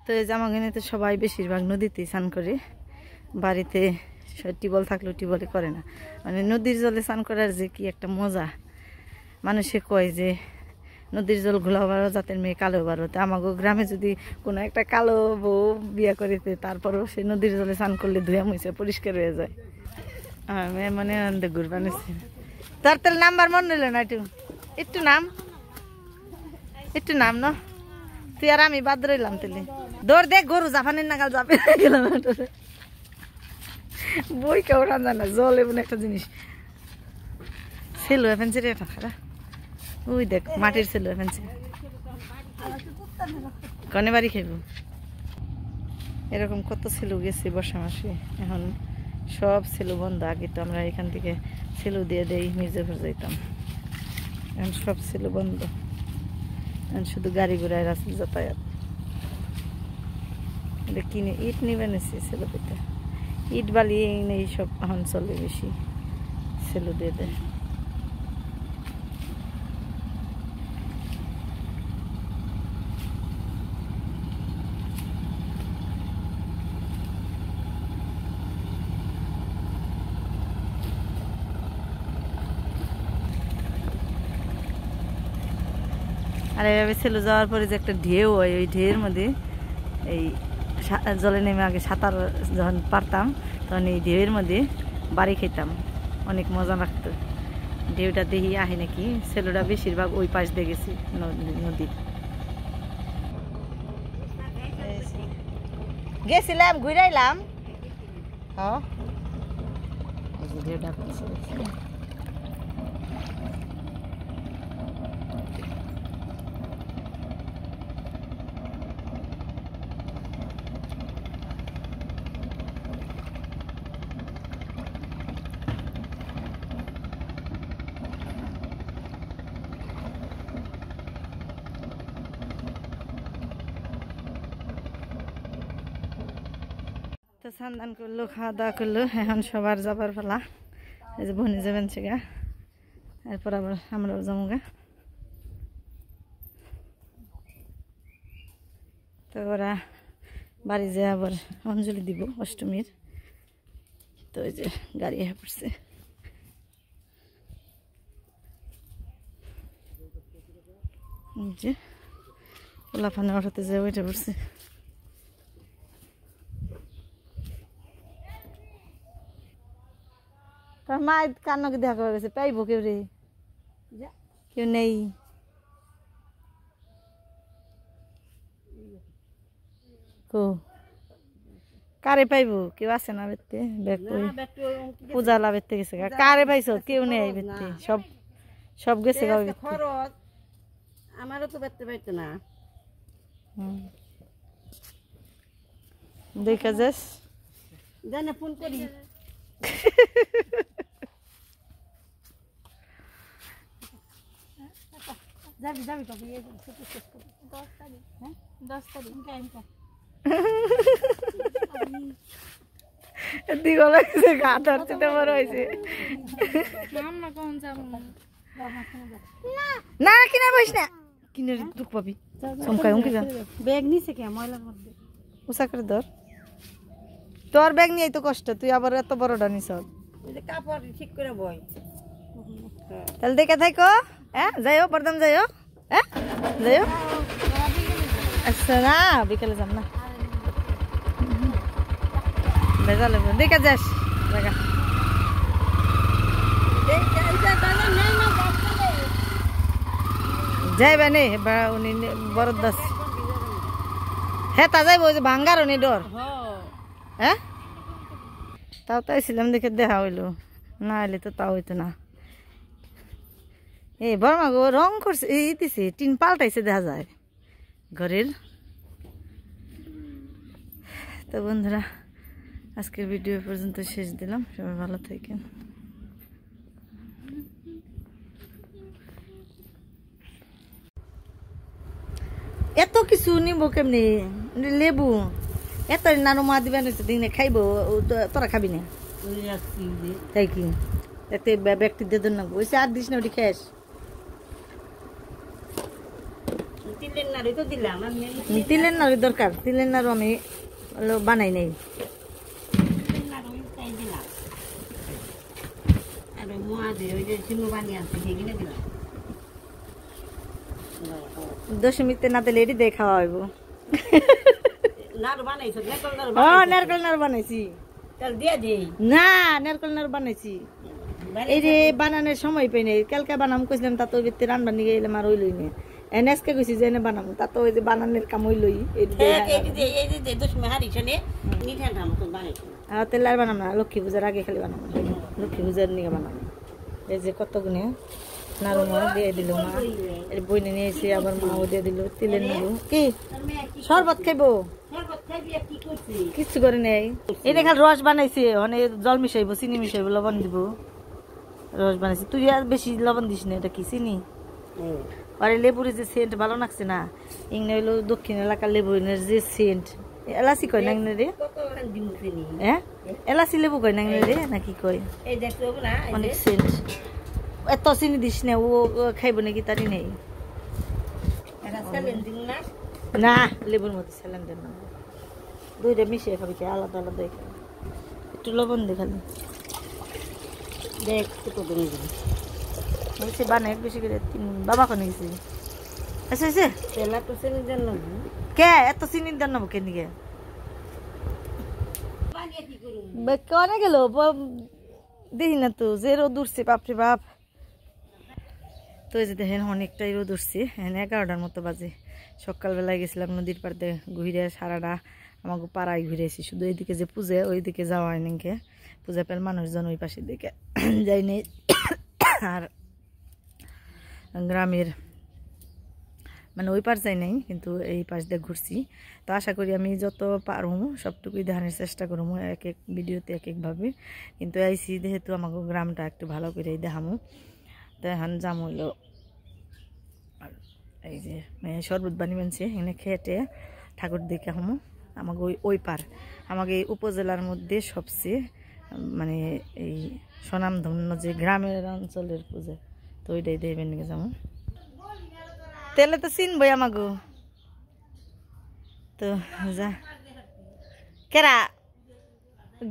তো এই যে আমাকে তো সবাই বেশিরভাগ নদীতে স্নান করে, বাড়িতে টিউবওয়েল থাকলেও টিউবওয়েলে করে না। মানে নদীর জলে স্নান করার যে কি একটা মজা, মানুষে কয় যে নদীর জল ঘোলাও বারো জাতের মেয়ে কালো বারো। তো আমাকে গ্রামে যদি কোনো একটা কালো বউ বিয়ে করিতে, তারপরও সে নদীর জলে স্নান করলে ধুয়া মুছে পরিষ্কার হয়ে যায়। আমি মনে আনন্দে ঘুরবা নিচ্ছি। তোর তাহলে নাম্বার মনে রইল না? একটু নাম, একটু নাম ন, তুই আর আমি বাদ রইলাম। তাহলে দৌড় দেখ, গরু জাপানের নাগাল যাবে গেলাম। বই কেউ রান্না না, জল এমন একটা জিনিস। সেলু ফেন্সি রে টাকা, ওই দেখ মাটির সেলু ফেন্সি। কনে বাড়ি খাইব? এরকম কত সেলু গেছি বর্ষা মাসে, এখন সব সেলু বন্ধ। আগে তো আমরা এখান থেকে সেলু দিয়ে দেই, মির্জাপুর যাইতাম। এখন সব সেলু বন্ধ, এখন শুধু গাড়ি ঘোড়ায় রাস্তা যাতায়াত। এটা কিনে ইট নিবে নিছি সেলু পেতে, ইট বালি নেই সব এখন চলে বেশি, সেলু দিয়ে দেয়। আর এভাবে সেলু যাওয়ার পরে যে একটা ঢেউ হয়, ওই ঢেউয়ের মধ্যে এই জলে নেমে আগে সাঁতার যখন পারতাম, তখন এই ঢেউয়ের মধ্যে বাড়ি খেতাম, অনেক মজা লাগতো। ঢেউটা দেখি আহে নাকি, সেলুটা বেশিরভাগ ওই পাশ দিয়ে গেছি নদীর। গেছিলাম, ঘুরাইলাম। হ্যাঁ ঢেউটা তো স্নান করলো, খাওয়া দাওয়া করলো, এখন সবার যাবার পালা। এই যে বনি যাবেন সেগা, এরপর আবার আমরাও যাবো গা। তো ওরা বাড়ি যেয়ে আবার অঞ্জলি দিব অষ্টমীর। তো ওই যে গাড়ি হয়ে পড়ছে, যে পোলাপানে ওঠাতে যে ওইটা পড়ছে। তোর মা কার নাকি দেখা করে গেছে, পাইবো কেউ রে? কেউ নেই। কো কারে পাইবো? কেউ আছে না বেতে? পূজা লা বেতে গেছে, কারে পাইছ? কেউ নেই বেতে, সব সব গেছে। আমারও তো বেতে পাইতো না। দেখা যাস, জানে ফোন করি। যাবি যাবি কবি 10 তারিখ। হ্যাঁ 10 তারিখ দিগো লাগছে, গা ধরতে তো বড় হয়েছে। না কিনে বইস না, কিনে দুঃখ পাবি। চমকাই উমকি যা, ব্যাগ নিছে কে ময়লার মধ্যে? উষা করে ধর, তোর ব্যাগ নিয়ে তো কষ্ট, তুই আবার এত বড়টা নিস। কাপড় ঠিক করে বই, তাহলে দেখে থাকো। হ্যাঁ যাইও, প্রথম যাইও। হ্যাঁ যাইও। আচ্ছা না বিকেলে যাম না, ভেজা লাগবে। দেখে যাস জায়গা। যাইবে নে উনি বড় দাস। হ্যাঁ তা যাইব, ওই যে ভাঙ্গার উনি ডর। হ্যাঁ তাও তাইছিলাম দেখে দেখা হইলো, না হইলে তো তাও হইতো না। এই বর্মা গো রং করছে, এই দিছে টিন পাল্টাইছে দেখা যায় ঘরের। তো বন্ধুরা আজকের ভিডিও পর্যন্ত শেষ দিলাম, সবাই ভালো থাকেন। এত কিছু নিব কেমনি? লেবু এত নানু মা দিবেন দিনে খাইব, তোরা খাবি না তাই কি? এতে ব্যক্তি দিয়ে দেন না, ওই আর দিস না, ওটি খেস। তিলের নাড়ু দরকার, তিলের নাড়ু আমি বানাই নাই। দশমীতে না দিলে এটি দিয়ে খাওয়া হইব। নারকেল নাড়ু বানাইছি না, নারকেল নাড়ু বানাইছি। এই যে বানানোর সময় পাই নাই, কালকে বানাম কইছিলাম, তা তো ভিতরে রান্না নিয়ে গেলাম আর ওই লই নে এনএসকে কইছি যে এনে বানাবো, তা তো ওই যে বানানোর কাম ওই লই তেল আর বানাম না, লক্ষ্মী পূজার আগে খালি বানাবো, লক্ষ্মী পূজার নিয়ে বানাবো। এই যে কত গুণে নাড়ু মা দিয়ে দিল, মা এর বইনে নিয়ে এসে আবার মাও দিয়ে দিল তিলের নাড়ু। কি শরবত খাইবো? কিচ্ছু করে নেই, এই দেখাল রস বানাইছে, মানে জল মিশাইবো, চিনি মিশাইবো, লবণ দিব, রস বানাইছি। তুই আর বেশি লবণ দিস না, এটা কি চিনি? আরে লেবুর যে সেন্ট ভালো লাগছে না, ইংনে হইলো দক্ষিণ এলাকার লেবুর যে সেন্ট, এলাচি কয় না রে? হ্যাঁ এলাচি লেবু কয় না রে নাকি কয়? অনেক সেন্ট। এত চিনি দিস না, ও খাইব নাকি তারই নেই। না লেবুর মতো স্যালান দেন না, দুইটা মিশিয়ে খাবি, আলাদা আলাদা খাবি, একটু লবণ দিয়ে খালি দেখ কত দিন বলছে বানাই বেশি করে। বাবা কোনে গেছি? আচ্ছা আচ্ছা কে এত চিনি দেন না মুখে নিয়ে কনে গেল দেখি না তো, যে রোদ উঠছে বাপরে বাপ। তো এই যে দেখেন অনেকটাই রোদ উঠছে, হ্যাঁ 11টার মতো বাজে। সকালবেলায় গেছিলাম নদীর পাড়তে ঘুরে, সারাটা আমাকে পাড়ায় ঘুরেছি, শুধু এইদিকে যে পূজা ওইদিকে যাওয়া হয় নাকি, পূজা পেল মানুষজন ওই পাশের দিকে যাইনি। আর গ্রামের মানে ওই পাশ যাই নাই, কিন্তু এই পাশ দিয়ে ঘুরছি। তো আশা করি আমি যত পারব সবটুকুই দেখানোর চেষ্টা করবো, এক এক ভিডিওতে এক একভাবে। কিন্তু আইসি যেহেতু আমাকে গ্রামটা একটু ভালো করে দেখামো, তো এখন যাম হইলো এই যে শরবত বানি বানছে এখানে খেটে ঠাকুর দেখে হমো। আমাকে ওই পার, আমাকে এই উপজেলার মধ্যে সবচেয়ে মানে এই স্বনামধন্য যে গ্রামের অঞ্চলের পূজা, তো ওইটাই দেবেন নিয়ে যাবো। তেলে তো চিনবই আমাগো, তো যা কেরা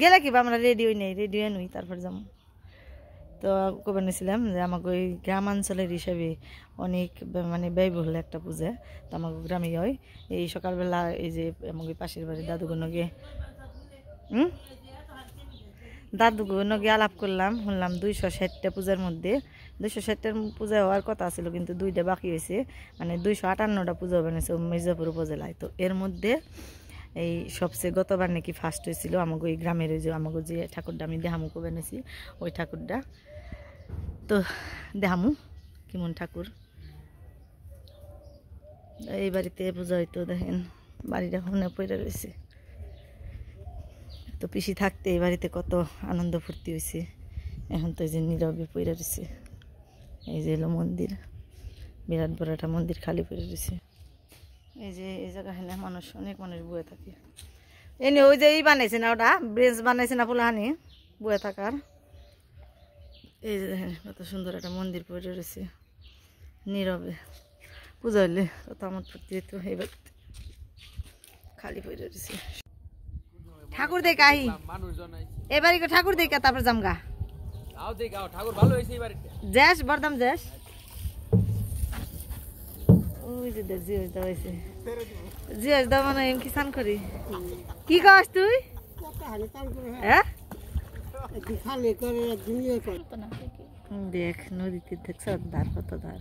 গেলে কিবা আমরা রেডি হই নাই, রেডি হয়ে নই তারপর যাবো। তো কবে নিয়েছিলাম যে আমাকে ওই গ্রামাঞ্চলের হিসাবে অনেক মানে ব্যয়বহুল একটা পূজা, তো আমাকে গ্রামে হয়। এই সকালবেলা এই যে আমাকে পাশের বাড়ির দাদুগুলো গিয়ে গিয়ে আলাপ করলাম, শুনলাম 260টা পূজার মধ্যে 260টার পূজা হওয়ার কথা ছিল, কিন্তু 2টা বাকি হয়েছে, মানে 258টা পূজা বানিয়েছে মির্জাপুর উপজেলায়। তো এর মধ্যে এই সবচেয়ে গতবার নাকি ফার্স্ট হয়েছিল আমাকে ওই গ্রামের, ওই যে আমাকে যে ঠাকুরটা আমি দেহামুকে বানিয়েছি ওই ঠাকুরটা। তো দেহামু কেমন ঠাকুর, এই বাড়িতে পূজা হইতো। দেখেন বাড়িটা মনে পড়ে রয়েছে, তো পিসি থাকতে এই বাড়িতে কত আনন্দ ফুর্তি হয়েছে। এখন তো এই যে নীরবে পড়ে রয়েছে। এই যে এলো মন্দির, বিরাট বড় একটা মন্দির খালি পড়ে রয়েছে। এই যে এই জায়গা হ্যাঁ মানুষ, অনেক মানুষ বয়ে থাকে। এনে ওই যে বানাইছে না, ওটা ব্রেঞ্চ বানাইছে না ফুলহানি বয়ে থাকার। এই যে দেখেন কত সুন্দর একটা মন্দির পড়ে রয়েছে, নীরবে পূজা হইলে কত আমার ফুর্তি হইতো। এই বাড়িতে খালি পড়ে রয়েছে। ঠাকুর দেখা আহি এবারে ঠাকুর দেখা তারপর জামগা জ্যাস বরদাম জ্যাস। ওই যে জিওস দাও হয়েছে, জিওস দাও মানে এম কি স্নান করি। কি কাজ তুই? হ্যাঁ দেখ নদীতে দেখছ ধার কত ধার।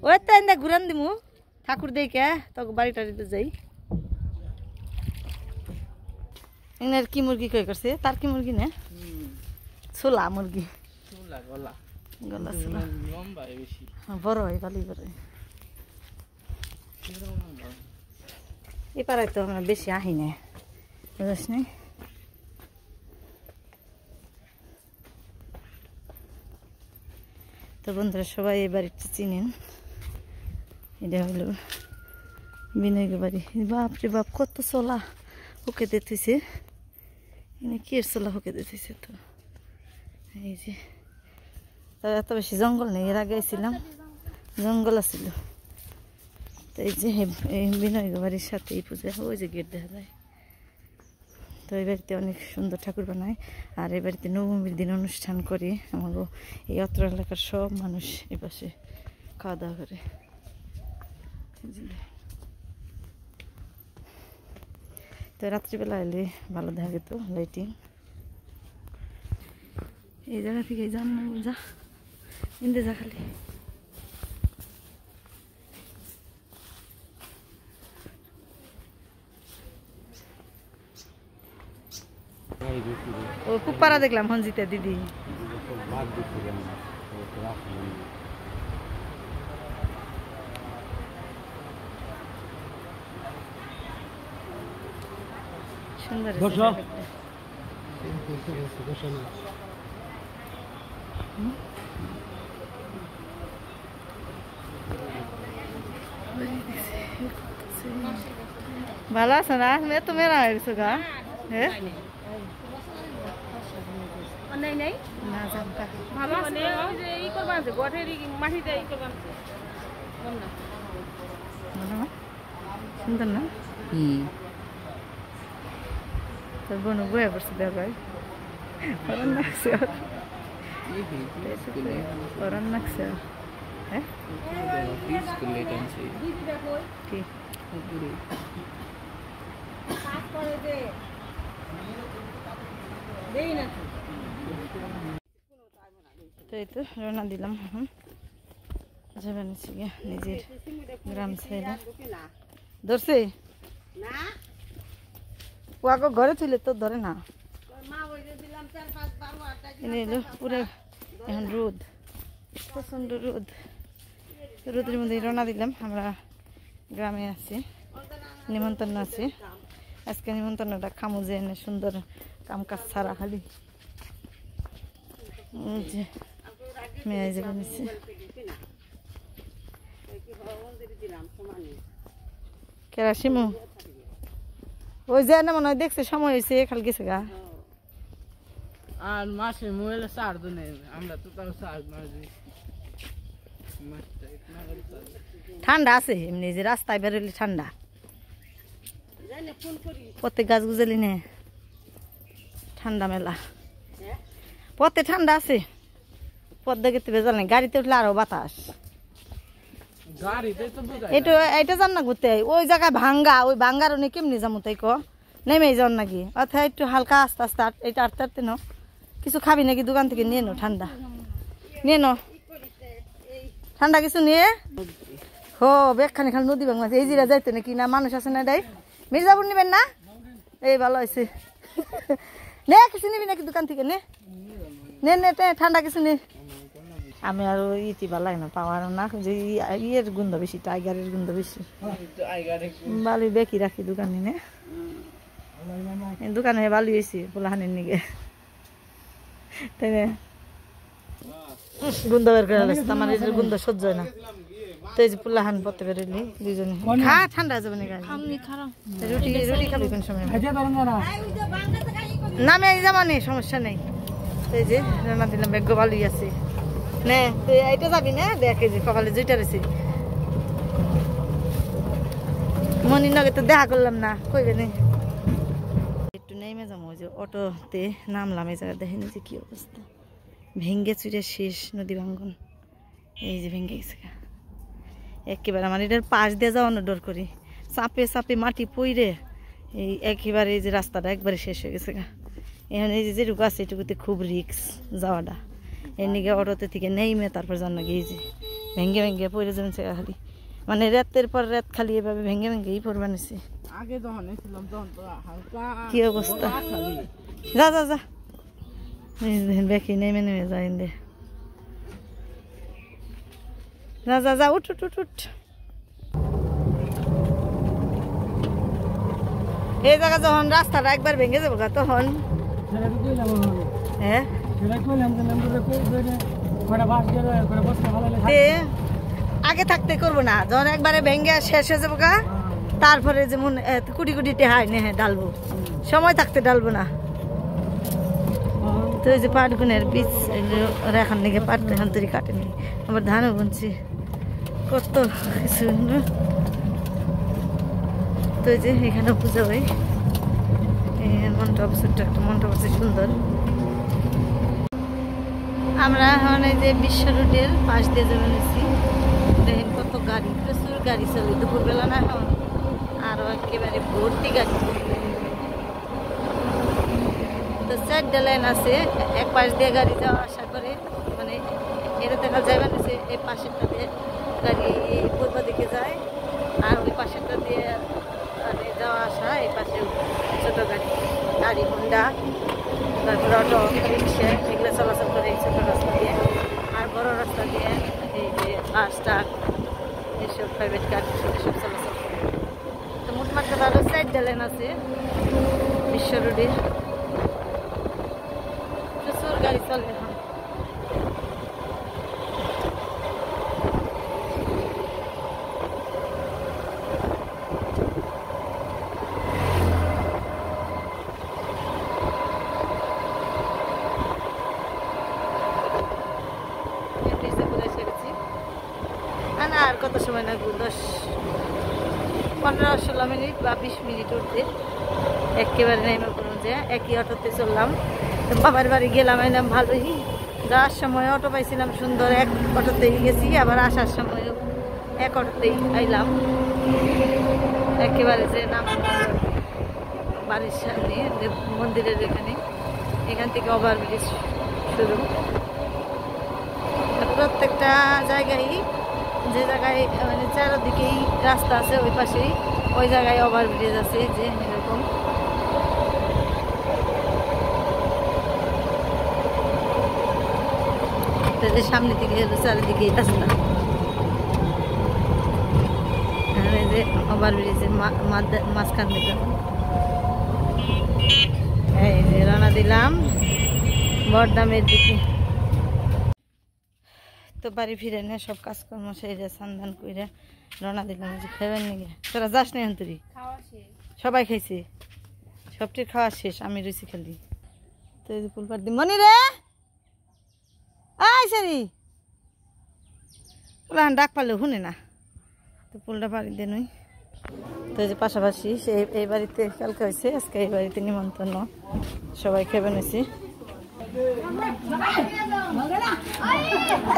ওই তো এনে ঘুরান দিমু ঠাকুর দেখে তখন বাড়ি টাড়িতে যাই। এনার কি মুরগি কই করছে, তার কি মুরগি না ছোলা মুরগি, গলা ছোলা বড় হয় ভালোই বড়। এপারে তো আমরা বেশি আহি না, বুঝছ নি। তো বন্ধুরা সবাই এই বাড়িটা চিনেন, এটা হলো বিনয়কে বাড়ি। বাপরে বাপ কত চলা হুকে দিতেছে, এনে কি চলা হুকে দিতেছে। তো এই যে তবে এত বেশি জঙ্গল নেই, এর আগে ছিলাম জঙ্গল আছিল। তো এই যে এই বিনয় বাড়ির সাথে এই পূজা, ওই যে গেট দেখা যায়। তো এই বাড়িতে অনেক সুন্দর ঠাকুর বানায়, আর এই বাড়িতে নবমীর দিন অনুষ্ঠান করে। আমারও এই অত্র এলাকার সব মানুষ এই পাশে খাওয়া দাওয়া করে। তো রাত্রিবেলা এলে ভালো দেখা যেত লাইটিং। এই জায়গা থেকে যান না, যা ইন্দে যা খালি। ও পুপারা দেখলাম হঞ্জিতে দিদি। সুন্দর ভালো আছে না? এত মেলা হয়ে গেছো গা? হ্যাঁ সুন্দর না? তোর বোন বয়ে পড়ছে দেখায় হ্যাঁ তো এই তো রওনা দিলাম এখন যাবেন নিজের গ্রাম ছেড়ে। ধরছে ও আগে ঘরে ছিল তো ধরে না। এলো পুরো এখন রোদ, প্রচন্ড রোদ। রোদের মধ্যে রওনা দিলাম। আমরা গ্রামে আছি, নিমন্ত্রণ আছে আজকে। নিমন্ত্রণটা খামু যে এনে সুন্দর কাম কাজ ছাড়া খালি মেয়ে যাবে নিচ্ছে। কেরাসিমু ওই যে না মনে হয় দেখছে সময় হয়েছে খাল গেছে গা। আর মাসে মোবাইলে চার্জ নেই, আমরা তো তাও চার্জ মারি। ঠান্ডা আছে এমনি, যে রাস্তায় বেরোলে ঠান্ডা। পথে গাছ গুজলি নে ঠান্ডা মেলা, পথে ঠান্ডা আছে। পথ দেখে বেজাল নেই, গাড়িতে উঠলে আরো বাতাস। এইটা যান না ঘুরতে, ওই জায়গায় ভাঙ্গা, ওই ভাঙ্গার উনি কেমনি যাবো তাই ক নেমে যান নাকি? অর্থাৎ একটু হালকা আস্তে আস্তে এটা আটতে আটতে নো। কিছু খাবি নাকি দোকান থেকে নিয়ে নো? ঠান্ডা নিয়ে নো, ঠান্ডা কিছু নিয়ে। হো বেগখানি খালি নদী বাংলা এই জিরা যাইতো নাকি না? মানুষ আছে না? ডাই মির্জাপুর নিবেন না? এই ভালো হয়েছে। নে কিছু নিবি নাকি দোকান থেকে? নে নে নে ঠান্ডা কিছু নে। আমি আর ইটি ভালো লাগে না, পাওয়ার না যে ইয়ের গন্ধ বেশি, টাইগারের গন্ধ বেশি। বালি বেকি রাখি দোকানে নে, দোকানে বালি হয়েছি পোলাহানের নিগে তাই না? গন্ধ বের করে লাগছে আমার, এটার গন্ধ সহ্য হয় না। তো এই যে পোলাহান পথে বেরোলি দুজনে খা, ঠান্ডা যাবে না। রুটি রুটি খাবি কোন সময়? নামে যাবানি, সমস্যা নেই। এই যে রান্না দিলাম, বেগ বালি আছে নে। তুই এইটা যাবি না? দেখে যে কপালে জুইটা রয়েছে। মনির নগে তো দেখা করলাম না, কইবে নে। একটু নেমে যাবো, ওই যে অটোতে নামলাম। এই জায়গা দেখেনি যে কি অবস্থা, ভেঙ্গে চুরে শেষ নদী ভাঙ্গন। এই যে ভেঙ্গে গেছে একেবারে। আমার এটার পাশ দিয়ে যাওয়ানো ডর করি, চাপে চাপে মাটি পইরে এই একেবারে এই যে রাস্তাটা একবারে শেষ হয়ে গেছে গা। এখন এই যে যেটুকু আছে এটুকুতে খুব রিক্স যাওয়াটা। এর নিকে অটোতে থেকে নেইমে তারপর যান নাকি এই যে ভেঙ্গে ভেঙ্গে পড়ে যাবেন খালি, মানে রাতের পর রাত খালি এভাবে ভেঙ্গে ভেঙ্গেই পড়বা নিছে। আগে যখন এসেছিলাম তখন তো হালকা কি অবস্থা। যা যা যা দেখি নেমে নেমে যাই দে। যা যা যা উঠ উঠ উঠ উঠ। এই জায়গা যখন রাস্তাটা একবার ভেঙে যাবো তখন হ্যাঁ আগে থাকতে করবো না, যখন একবারে ভেঙে শেষ হয়ে যাবো গা তারপরে যেমন কুটি কুটি টেহাই নে ডালবো, সময় থাকতে ডালবো না। তো ওই যে পাটগুনের বীজ এগুলো রাখার নাকি পাট এখন তৈরি কাটেনি, আবার ধানও বুনছি, কত কিছু। তো এই যে এখানেও পুজো হয়, মন্ডপ, ছোট্ট একটা মন্ডপ আছে সুন্দর। আমরা এখন এই যে বিশ্ব রোডের পাশ দিয়ে যাবে নিচ্ছি, দেখেন কত গাড়ি, প্রচুর গাড়ি চলে দুপুরবেলা না এখন, আরও একেবারে ভর্তি গাড়ি। তো 4টা লাইন আছে, এক পাশ দিয়ে গাড়ি যাওয়া আসা করে, মানে এটা দেখা যাবে না যে এই পাশেরটা দিয়ে গাড়ি পূর্ব দিকে যায়, আর ওই পাশেরটা দিয়ে মানে যাওয়া আসা, এই পাশে ছোটো গাড়ি, গাড়ি হোন্ডা, তারপরে অটো, রিক্সা, এগুলো চলাচল করে এই ছোটো রাস্তা দিয়ে। আর বড় রাস্তা দিয়ে এই যে বাস, ট্রাক, এইসব প্রাইভেট কার এসব চলাচল করে। তো মোটমাট কথা হলো 4টা লাইন আছে বিশ্ব রোডে, প্রচুর গাড়ি চলে এখন। আর কত সময় লাগবে, 10-15-16 মিনিট বা 20 মিনিট উঠতে, একেবারে নেমে পড়ুন যে একই অটোতে চললাম। তো বাবার বাড়ি গেলাম, এলাম ভালোই, যাওয়ার সময় অটো পাইছিলাম সুন্দর, এক অটোতেই গেছি, আবার আসার সময় এক অটোতেই আইলাম। একেবারে যে নাম বাড়ির সামনে মন্দিরের এখানে, এখান থেকে ওভারব্রিজ শুরু। প্রত্যেকটা জায়গায়, যে জায়গায় মানে চারদিকেই রাস্তা আছে ওই পাশেই ওই জায়গায় ওভারব্রিজ আছে, যে এরকম। সামনে দিকে হলো চারিদিকে রাস্তা, এই যে ওভারব্রিজের মাঝখান থেকে এই যে রওনা দিলাম বড়দামের দিকে। তো বাড়ি ফিরে নে সব কাজকর্ম সেরে স্নান করে রওনা দিলাম, যে খাইবেন নাকি? তোরা যাস না তুই? সবাই খাইছে, সবটির খাওয়া শেষ, আমি রুচি খালি। তো এই যে ফুল পাট দিই মনি রে, আয় সারি ডাক পারলেও শুনে না, তো ফুলটা পাড়ি দে নই। তো এই যে পাশাপাশি সে এই বাড়িতে কালকে হয়েছে, আজকে এই বাড়িতে নিমন্ত্রণ, সবাই খাবেন হয়েছে।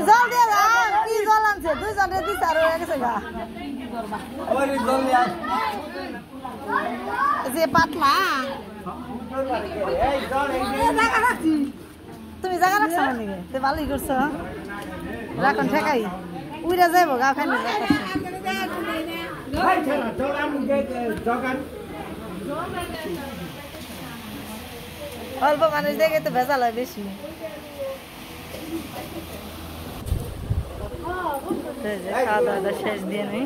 জল দিয়ে কি জল আনছে, 2 জনে দিচ্ছে আর হয়ে গেছে গা, যে পাতলা। তুমি জায়গা রাখছো নাকি? তুই ভালোই করছো, রাখন ঠেকাই উইরা যাইব গা খাইলে। অল্প মানুষ দেখে তো ভেজাল হয় বেশি। খাওয়া দাওয়া শেষ দিয়ে নেই।